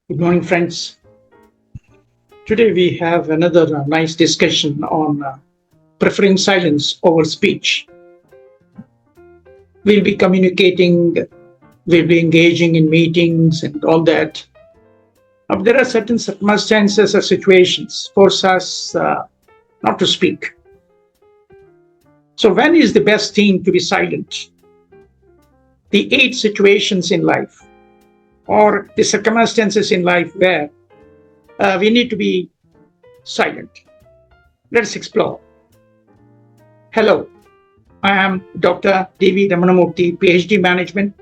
Good morning, friends. Today we have another nice discussion on preferring silence over speech. We'll be communicating, we'll be engaging in meetings and all that. There are certain circumstances or situations force us not to speak. So when is the best thing to be silent? The 8 situations in life or the circumstances in life where we need to be silent. Let's explore. Hello, I am Dr. Devi Ramanamurthy, PhD Management,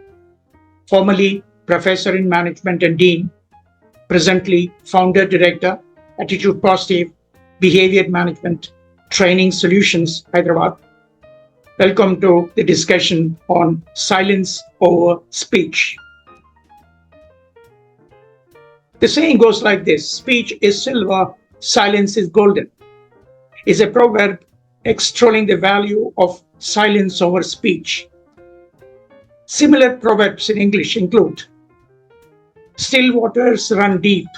formerly Professor in Management and Dean, presently Founder Director, Attitude Positive, Behavior Management, Training Solutions, Hyderabad. Welcome to the discussion on silence over speech. The saying goes like this: speech is silver, silence is golden. Is a proverb extolling the value of silence over speech. Similar proverbs in English include still waters run deep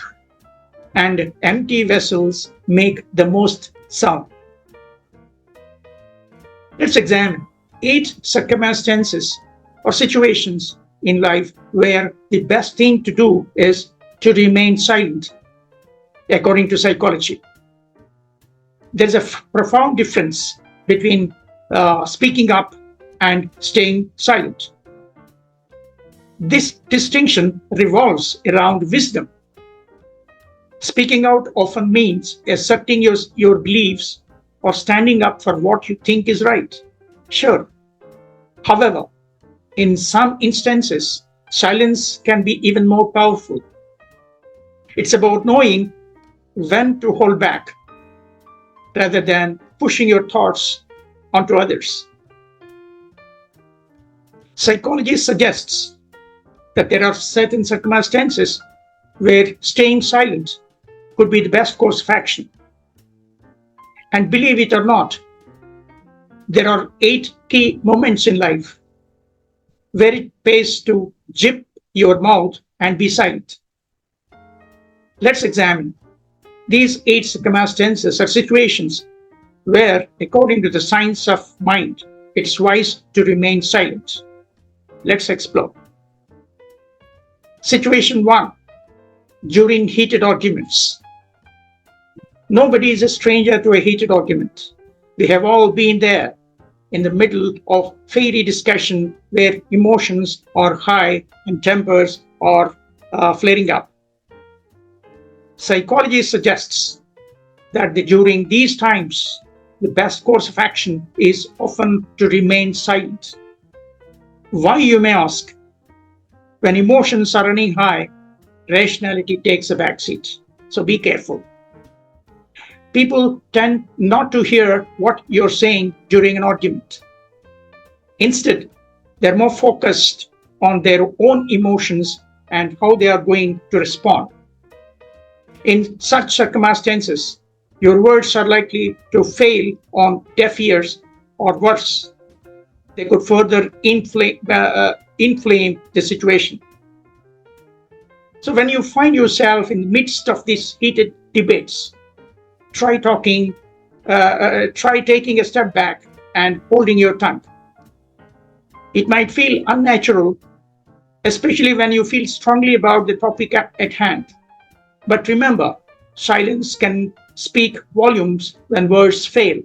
and empty vessels make the most sound. Let's examine 8 circumstances or situations in life where the best thing to do is to remain silent, according to psychology. There's a profound difference between speaking up and staying silent. This distinction revolves around wisdom. Speaking out often means asserting your beliefs or standing up for what you think is right. Sure. However, in some instances, silence can be even more powerful. It's about knowing when to hold back rather than pushing your thoughts onto others. Psychology suggests that there are certain circumstances where staying silent could be the best course of action. And believe it or not, there are 8 key moments in life where it pays to zip your mouth and be silent. Let's examine these 8 circumstances or situations where, according to the science of mind, it's wise to remain silent. Let's explore. Situation 1. During heated arguments. Nobody is a stranger to a heated argument. We have all been there in the middle of fiery discussion where emotions are high and tempers are flaring up. Psychology suggests that during these times, the best course of action is often to remain silent. Why, you may ask? When emotions are running high, rationality takes a backseat. So be careful. People tend not to hear what you're saying during an argument. Instead, they're more focused on their own emotions and how they are going to respond. In such circumstances, your words are likely to fail on deaf ears, or worse, they could further inflame the situation. So when you find yourself in the midst of these heated debates, try taking a step back and holding your tongue. It might feel unnatural, especially when you feel strongly about the topic at hand. But remember, silence can speak volumes when words fail.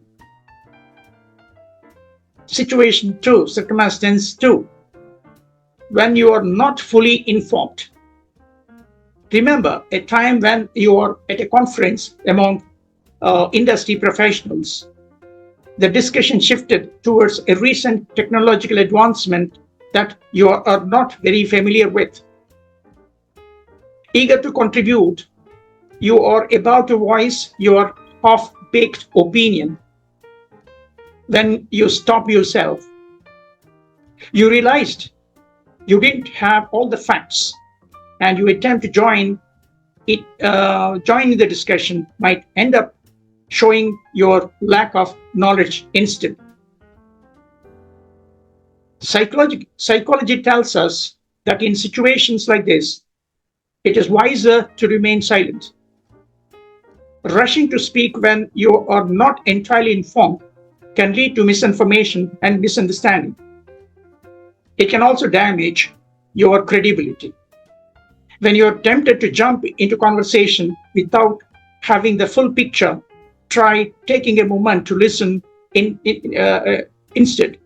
Circumstance 2. When you are not fully informed. Remember a time when you are at a conference among industry professionals. The discussion shifted towards a recent technological advancement that you are not very familiar with. Eager to contribute, you are about to voice your half-baked opinion. When you stop yourself, you realized you didn't have all the facts, and your attempt to join in the discussion might end up showing your lack of knowledge instead. Psychology tells us that in situations like this, It is wiser to remain silent. Rushing to speak when you are not entirely informed can lead to misinformation and misunderstanding. It can also damage your credibility. When you are tempted to jump into conversation without having the full picture, try taking a moment to listen instead.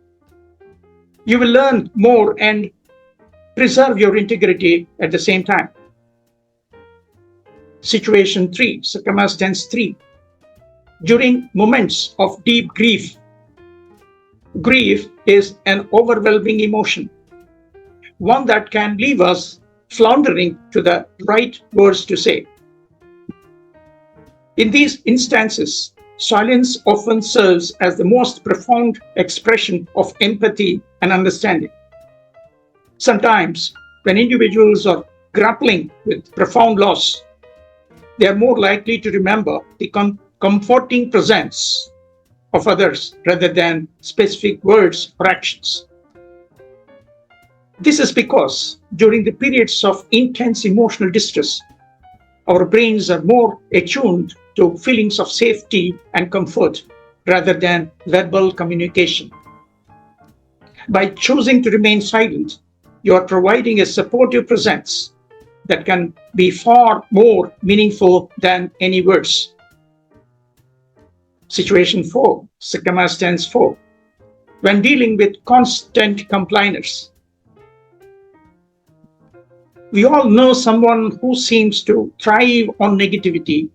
You will learn more and preserve your integrity at the same time. Situation 3, circumstance 3. During moments of deep grief, grief is an overwhelming emotion, one that can leave us floundering to the right words to say. In these instances, silence often serves as the most profound expression of empathy and understanding. Sometimes, when individuals are grappling with profound loss, they are more likely to remember the comforting presence of others rather than specific words or actions. This is because during the periods of intense emotional distress, our brains are more attuned to feelings of safety and comfort rather than verbal communication. By choosing to remain silent, you are providing a supportive presence that can be far more meaningful than any words. Situation 4, circumstance 4. When dealing with constant complainers, we all know someone who seems to thrive on negativity,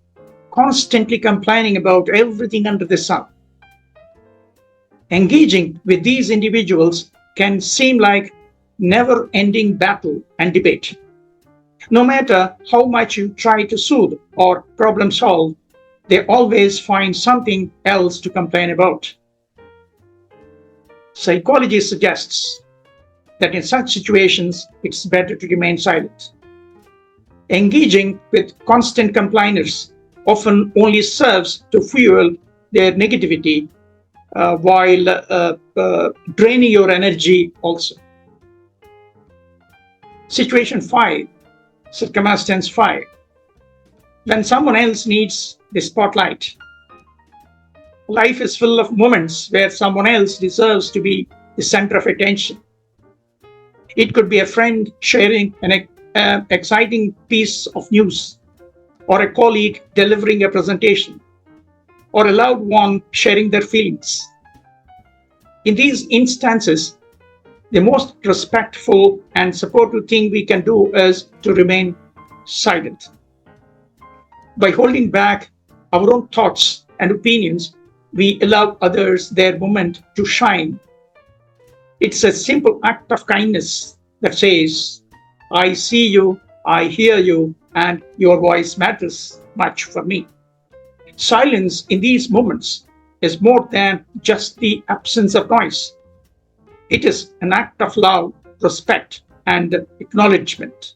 constantly complaining about everything under the sun. Engaging with these individuals can seem like never-ending battle and debate. No matter how much you try to soothe or problem solve, they always find something else to complain about. Psychology suggests that in such situations, it's better to remain silent. Engaging with constant complainers often only serves to fuel their negativity while draining your energy also. Situation 5, circumstance 5. When someone else needs the spotlight. Life is full of moments where someone else deserves to be the center of attention. It could be a friend sharing an exciting piece of news, or a colleague delivering a presentation, or a loved one sharing their feelings. In these instances, the most respectful and supportive thing we can do is to remain silent. By holding back our own thoughts and opinions, we allow others their moment to shine. It's a simple act of kindness that says, I see you, I hear you, and your voice matters much for me. Silence in these moments is more than just the absence of noise. It is an act of love, respect, and acknowledgement.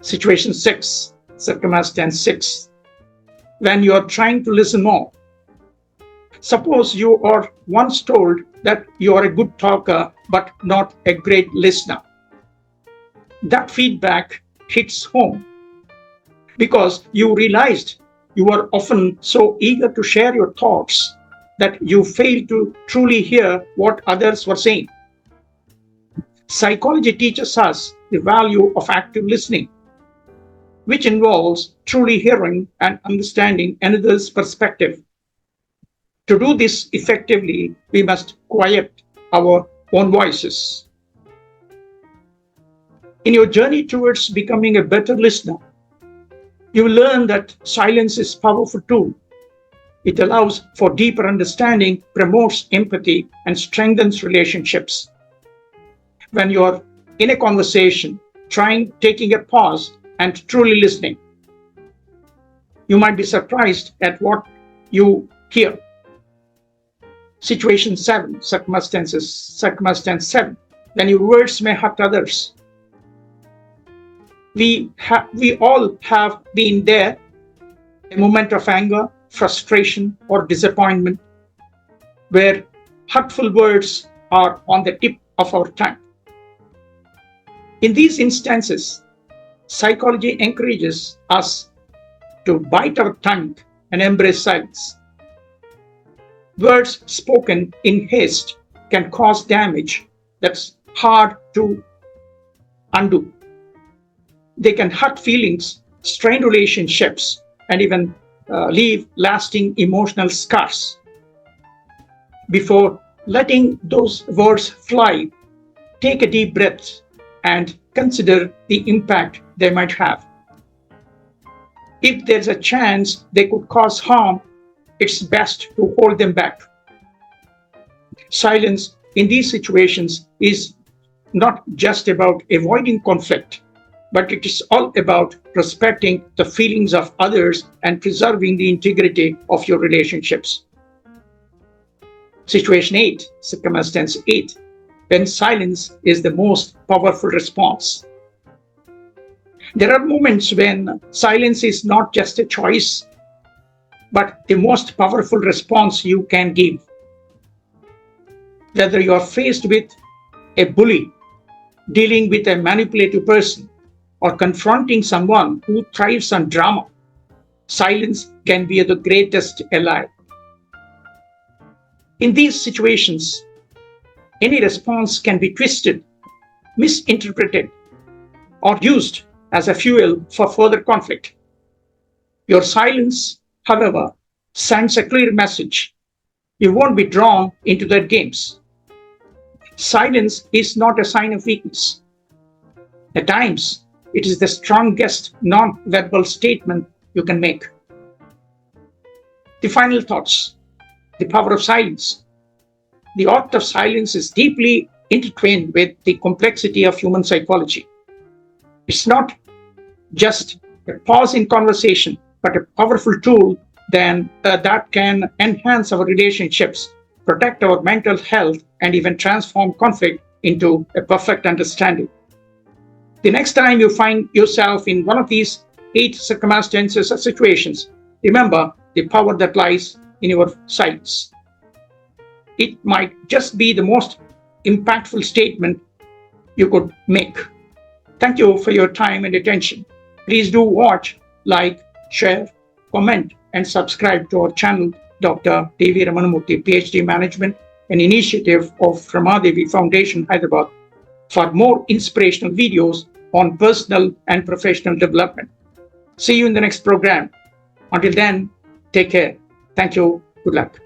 Situation 6, circumstance 6. When you are trying to listen more. Suppose you are once told that you are a good talker but not a great listener. That feedback hits home because you realized you were often so eager to share your thoughts that you failed to truly hear what others were saying. Psychology teaches us the value of active listening, which involves truly hearing and understanding another's perspective. To do this effectively, we must quiet our own voices. In your journey towards becoming a better listener, you will learn that silence is a powerful tool. It allows for deeper understanding, promotes empathy, and strengthens relationships. When you are in a conversation, taking a pause and truly listening, you might be surprised at what you hear. Situation 7, circumstance 7. When your words may hurt others. We all have been there, a moment of anger, frustration, or disappointment, where hurtful words are on the tip of our tongue. In these instances, Psychology encourages us to bite our tongue and embrace silence. Words spoken in haste can cause damage that's hard to undo. They can hurt feelings, strain relationships, and even leave lasting emotional scars. Before letting those words fly, take a deep breath and consider the impact they might have. If there's a chance they could cause harm, it's best to hold them back. Silence in these situations is not just about avoiding conflict, but it is all about respecting the feelings of others and preserving the integrity of your relationships. Situation 8, circumstance 8, when silence is the most powerful response. There are moments when silence is not just a choice, but the most powerful response you can give. Whether you are faced with a bully, dealing with a manipulative person, or confronting someone who thrives on drama, silence can be the greatest ally. In these situations, any response can be twisted, misinterpreted, or used as a fuel for further conflict. Your silence, however, sends a clear message. You won't be drawn into their games. Silence is not a sign of weakness. At times, it is the strongest non-verbal statement you can make. The final thoughts, the power of silence. The art of silence is deeply intertwined with the complexity of human psychology. It's not just a pause in conversation, but a powerful tool that can enhance our relationships, protect our mental health, and even transform conflict into a perfect understanding. The next time you find yourself in one of these 8 circumstances or situations, remember the power that lies in your silence. It might just be the most impactful statement you could make. Thank you for your time and attention. Please do watch, like, share, comment, and subscribe to our channel, Dr. Devi Ramanamurthy, PhD Management, an initiative of Ramadevi Foundation, Hyderabad, for more inspirational videos on personal and professional development. See you in the next program. Until then, take care. Thank you. Good luck.